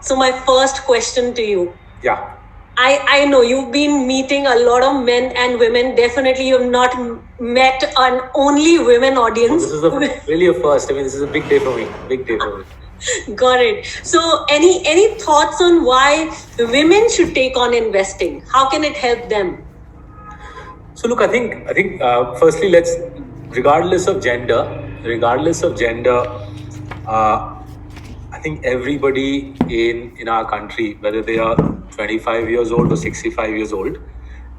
So my first question to you. Yeah. I know you've been meeting a lot of men and women. Definitely you've not met an only women audience. This is really a first. I mean, this is a big day for me. Big day for me. Got it. So any thoughts on why women should take on investing? How can it help them? So look, I think firstly, regardless of gender, I think everybody in our country, whether they are 25 years old or 65 years old,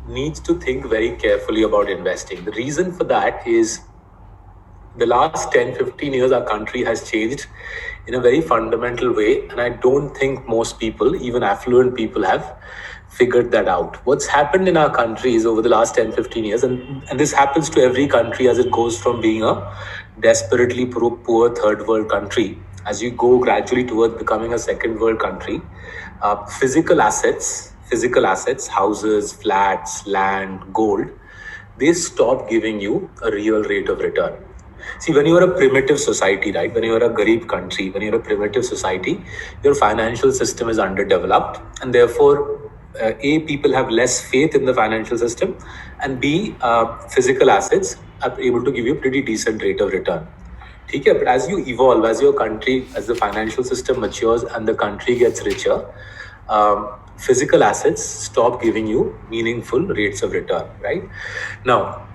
needs to think very carefully about investing. The reason for that is the last 10-15 years our country has changed in a very fundamental way, and I don't think most people, even affluent people, have figured that out. What's happened in our country is over the last 10-15 years, and this happens to every country as it goes from being a desperately poor third world country, as you go gradually towards becoming a second world country. Physical assets, houses, flats, land, gold, they stop giving you a real rate of return. See, when you are a primitive society, right? When you are a Garib country, when you're a primitive society, your financial system is underdeveloped, and therefore, A, people have less faith in the financial system, and B, physical assets are able to give you a pretty decent rate of return. Okay, but as you evolve, as your country, as the financial system matures and the country gets richer, physical assets stop giving you meaningful rates of return, right? Now,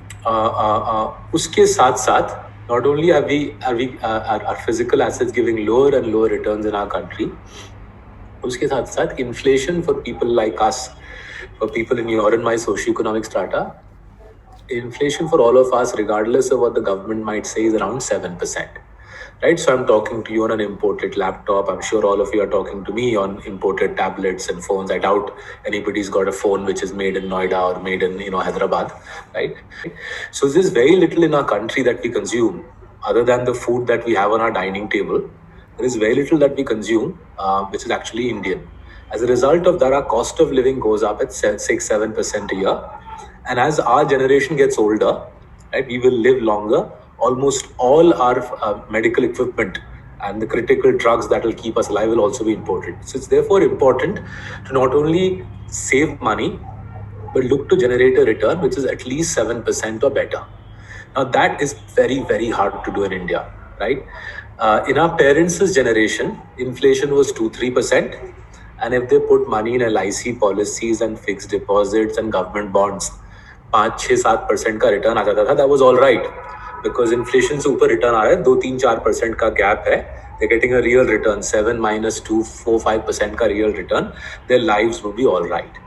uske saath, not only are physical assets giving lower and lower returns in our country, uske saath, inflation for people like us, for people in your and my socioeconomic strata, inflation for all of us, regardless of what the government might say, is around 7%. Right? So I'm talking to you on an imported laptop. I'm sure all of you are talking to me on imported tablets and phones. I doubt anybody's got a phone which is made in Noida or made in Hyderabad. Right? So there's very little in our country that we consume other than the food that we have on our dining table. There is very little that we consume which is actually Indian. As a result of that, our cost of living goes up at 6-7% a year. And as our generation gets older, right, we will live longer. Almost all our medical equipment and the critical drugs that will keep us alive will also be imported. So it's therefore important to not only save money, but look to generate a return which is at least 7% or better. Now that is very, very hard to do in India, right? In our parents' generation, inflation was 2-3%. And if they put money in LIC policies and fixed deposits and government bonds, 5-6-7% का return आ जाता था, that was all right, because inflation से ऊपर return आ रहा है, 2-3-4% का gap है, they're getting a real return, 7-2-4-5% का real return, their lives will be all right.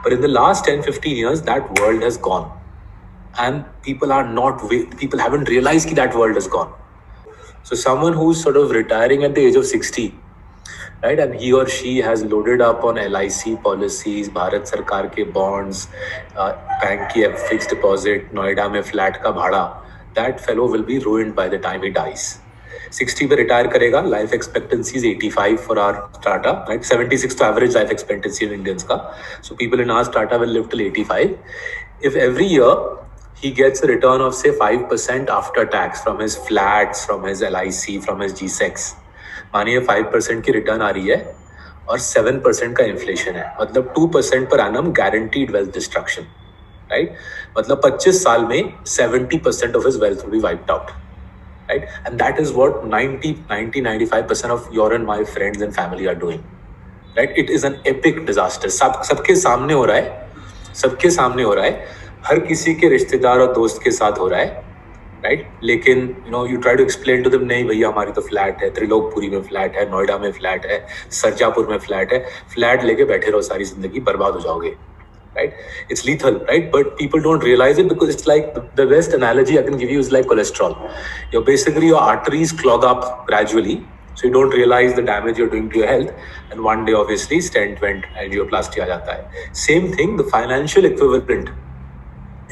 But in the last 10-15 years, that world has gone, and people haven't realized that world has gone. So someone who's sort of retiring at the age of 60, right, and he or she has loaded up on LIC policies, Bharat Sarkar ke bonds, bank ki fixed deposit, Noida mein flat ka bhada, that fellow will be ruined by the time he dies. 60 पे retire करेगा, life expectancy is 85 for our strata, right? 76 to average life expectancy in Indians का. So people in our strata will live till 85. If every year he gets a return of say 5% after tax from his flats, from his LIC, from his G-Secs, मानिए 5% की return आ रही है और 7% का inflation है, मतलब 2% per annum guaranteed wealth destruction, right? मतलब 25 साल में 70% of his wealth will be wiped out, right? And that is what 90-95% of your and my friends and family are doing, right? It is an epic disaster. सबके सामने हो रहा है, हर किसी के रिश्तेदार और दोस्त के साथ हो रहा है, राइट? लेकिन you try to explain to them, नहीं भैया हमारी तो फ्लैट है, त्रिलोकपुरी में फ्लैट है, नोएडा में फ्लैट है, सरजापुर में फ्लैट है, फ्लैट लेके बैठे रहो, सारी जिंदगी बर्बाद हो जाओगे, right? It's lethal, right? But people don't realise it because it's like the best analogy I can give you is like cholesterol. Your arteries clog up gradually, so you don't realize the damage you're doing to your health, and one day obviously stent went angioplasty आ जाता है. Same thing, the financial equivalent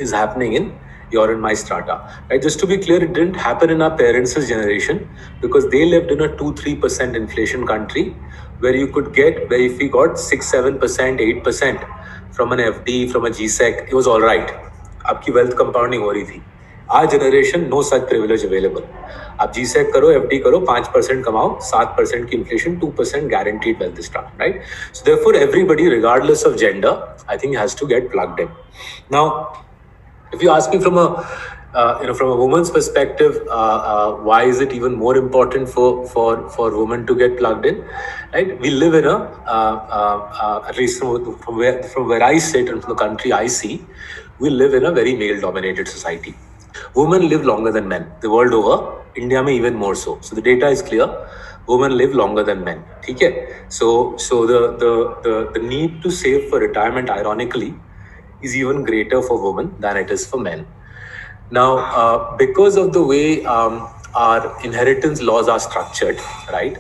is happening in your and my strata, right? Just to be clear, it didn't happen in our parents' generation because they lived in a 2-3% inflation country where if you got 6-7%, 8% from an FD, from a G-Sec, it was all right. आपकी wealth compounding हो रही थी. Our generation, no such privilege available. आप GSEC करो, FD करो, 5% कमाओ, 7% की inflation, 2% guaranteed wealth is trapped, right? So therefore, everybody, regardless of gender, I think has to get plugged in. Now, if you ask me from a from a woman's perspective, why is it even more important for women to get plugged in? Right, we live in a at least from where I sit and from the country I see, we live in a very male-dominated society. Women live longer than men the world over. India में even more so. So the data is clear. Women live longer than men. ठीक है? So the need to save for retirement, ironically, is even greater for women than it is for men. Now, because of the way our inheritance laws are structured, right?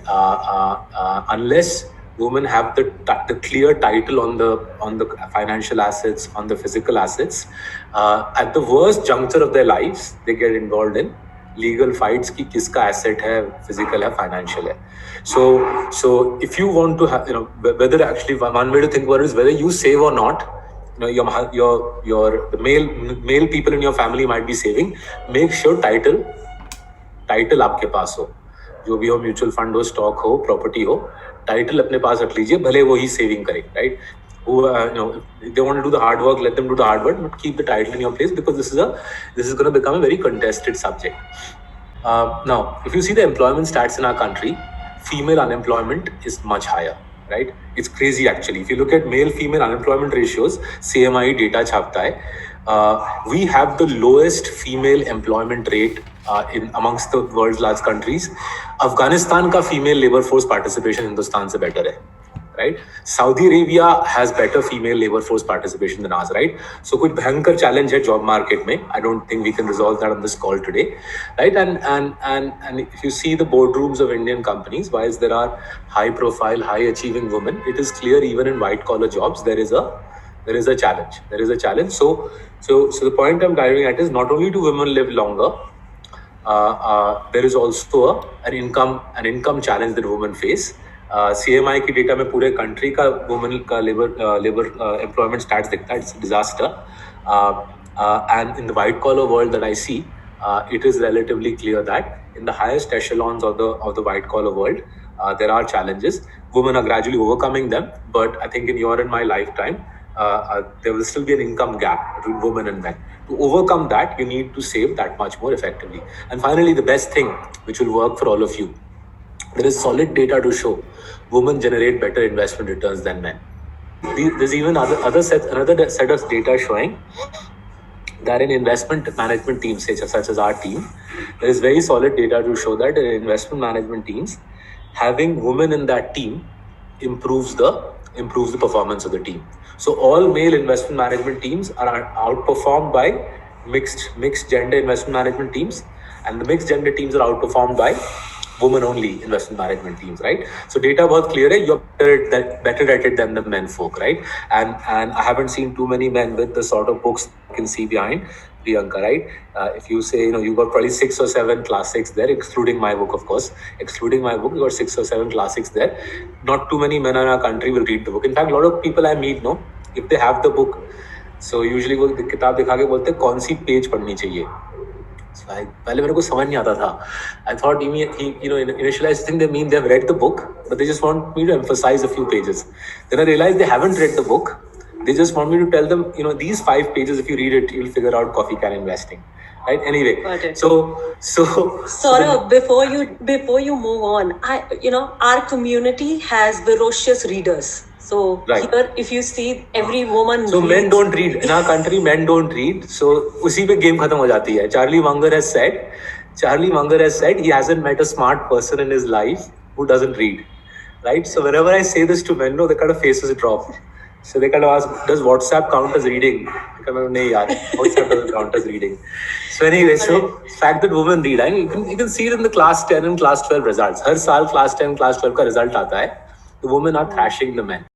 Unless women have the clear title on the financial assets, on the physical assets, at the worst juncture of their lives, they get involved in legal fights ki kiska asset hai, physical hai, financial hai. So if you want to have, whether actually one way to think about it is whether you save or not. The male people in your family might be saving. Make sure title आपके पास हो, जो भी हो, mutual fund हो, stock हो, property हो, title अपने पास रख लीजिए, भले वो ही सेविंग करे, right? Who they want to do the hard work, let them do the hard work, but keep the title in your place, because this is going to become a very contested subject. Now, if you see the employment stats in our country, female unemployment is much higher. Right? It's crazy actually. If you look at male-female unemployment ratios, CMI data छापता है, we have the lowest female employment rate in amongst the world's large countries. Afghanistan का female labor force participation Hindustan से better है. Right? Saudi Arabia has better female labor force participation than ours, right? So कुछ भयंकर challenge है job market में. I don't think we can resolve that on this call today, right? And if you see the boardrooms of Indian companies, whilst there are high profile, high achieving women, it is clear even in white collar jobs there is a challenge. There is a challenge. So the point I'm driving at is not only do women live longer, there is also an income challenge that women face. CMI की data में पूरे country का women का labour employment stats दिखता है. It's disaster. And in the white collar world that I see, it is relatively clear that in the highest echelons of the white collar world, there are challenges. Women are gradually overcoming them, but I think in your and my lifetime, there will still be an income gap between women and men. To overcome that, you need to save that much more effectively. And finally, the best thing which will work for all of you, there is solid data to show women generate better investment returns than men. There's even another set of data showing that in investment management teams, such as our team, there is very solid data to show that in investment management teams, having women in that team improves the performance of the team. So all male investment management teams are outperformed by mixed gender investment management teams, and the mixed gender teams are outperformed by women only investment management teams, right? So data बहुत clear है, you're better at it than the men folk, right? And I haven't seen too many men with the sort of books you can see behind Priyanka, right? If you say, you got probably 6 or 7 classics there, excluding my book, of course. Excluding my book, you got 6 or 7 classics there. Not too many men in our country will read the book. In fact, a lot of people I meet, if they have the book, so usually वो किताब दिखा के बोलते हैं कौन सी page पढ़नी चाहिए. पहले मेरे को समझ नहीं आता था. I thought initially I think they mean they have read the book, but they just want me to emphasize a few pages. Then I realized they haven't read the book. They just want me to tell them, these 5 pages, if you read it, you'll figure out coffee can investing. Right? Anyway, so Saurabh, before you move on, our community has ferocious readers. So right. Here, if you see every woman. So men don't read in our country. Men don't read. So उसी पे game खत्म हो जाती है. Charlie Munger has said he hasn't met a smart person in his life who doesn't read. Right. So whenever I say this to men, the kind of faces drop. So they kind of ask, does WhatsApp count as reading? नहीं यार, WhatsApp doesn't count as reading. So anyway, fact that women read, you can see it in the class 10 and class 12 results. हर साल class 10, class 12 का result आता है. The women are thrashing the men.